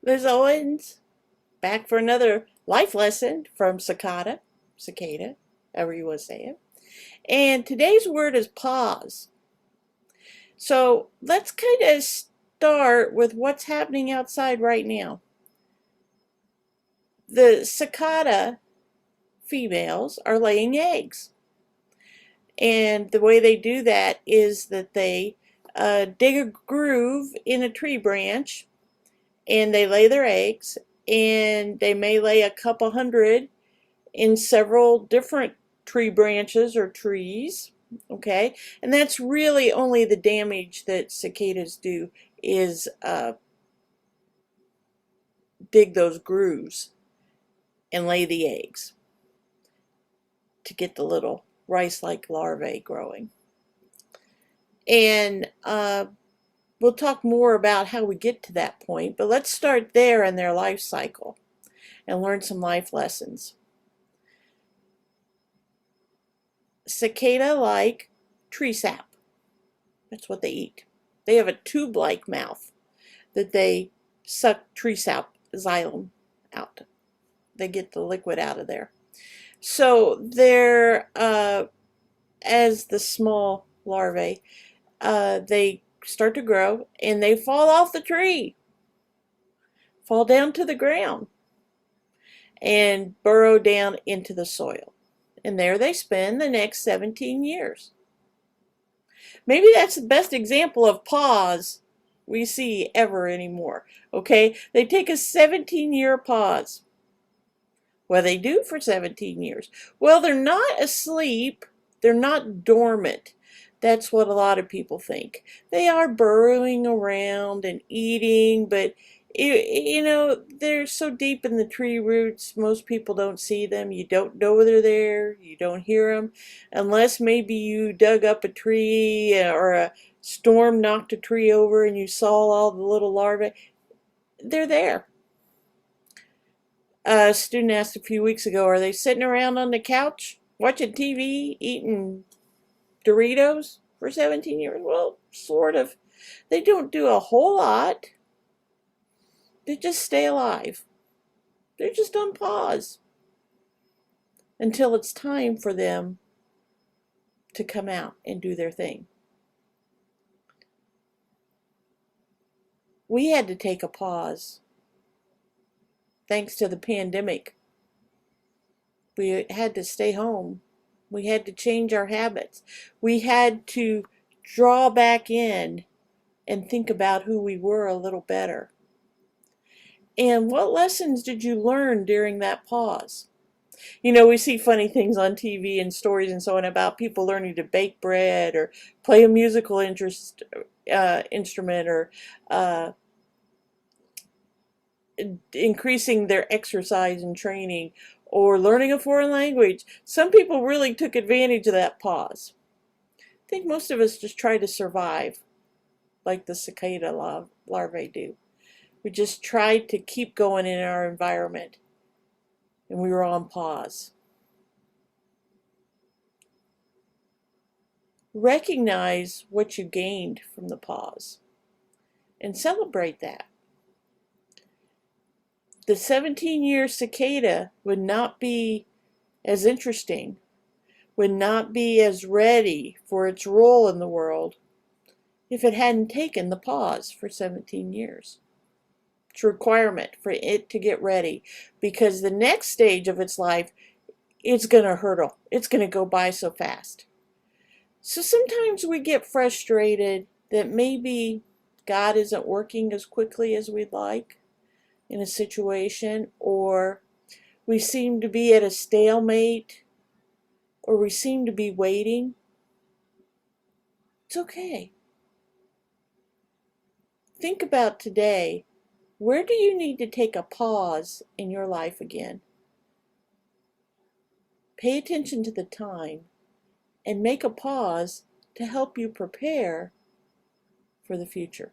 Liz Owens, back for another life lesson from Cicada, however you want to say it. And today's word is pause. So let's kind of start with what's happening outside right now. The cicada females are laying eggs. And the way they do that is that they dig a groove in a tree branch and they lay their eggs, and they may lay a couple hundred in several different tree branches or trees. Okay, and that's really only the damage that cicadas do is dig those grooves and lay the eggs to get the little rice-like larvae growing. And we'll talk more about how we get to that point, but let's start there in their life cycle and learn some life lessons. Cicada like tree sap. That's what they eat. They have a tube-like mouth that they suck tree sap, xylem, out. They get the liquid out of there. So they're, as the small larvae, they start to grow and they fall off the tree, fall down to the ground, and burrow down into the soil. And there they spend the next 17 years. Maybe that's the best example of pause we see ever anymore. Okay, they take a 17-year pause. What do they do for 17 years? Well, they're not asleep. They're not dormant. That's what a lot of people think. They are burrowing around and eating, but they're so deep in the tree roots, most people don't see them. You don't know they're there. You don't hear them unless maybe you dug up a tree or a storm knocked a tree over and you saw all the little larvae. They're there. A student asked a few weeks ago, are they sitting around on the couch watching TV, eating Doritos for 17 years? Well, sort of. They don't do a whole lot. They just stay alive. They're just on pause until it's time for them to come out and do their thing. We had to take a pause thanks to the pandemic. We had to stay home. We had to change our habits. We had to draw back in and think about who we were a little better. And what lessons did you learn during that pause? You know, we see funny things on TV and stories and so on about people learning to bake bread or play a musical instrument or increasing their exercise and training or learning a foreign language. Some people really took advantage of that pause. I think most of us just try to survive like the cicada larvae do. We just tried to keep going in our environment, and we were on pause. Recognize what you gained from the pause and celebrate that. The 17-year cicada would not be as interesting, would not be as ready for its role in the world if it hadn't taken the pause for 17 years. It's a requirement for it to get ready, because the next stage of its life, it's going to hurdle. It's going to go by so fast. So sometimes we get frustrated that maybe God isn't working as quickly as we'd like in a situation, or we seem to be at a stalemate, or we seem to be waiting. It's okay. Think about today. Where do you need to take a pause in your life again? Pay attention to the time and make a pause to help you prepare for the future.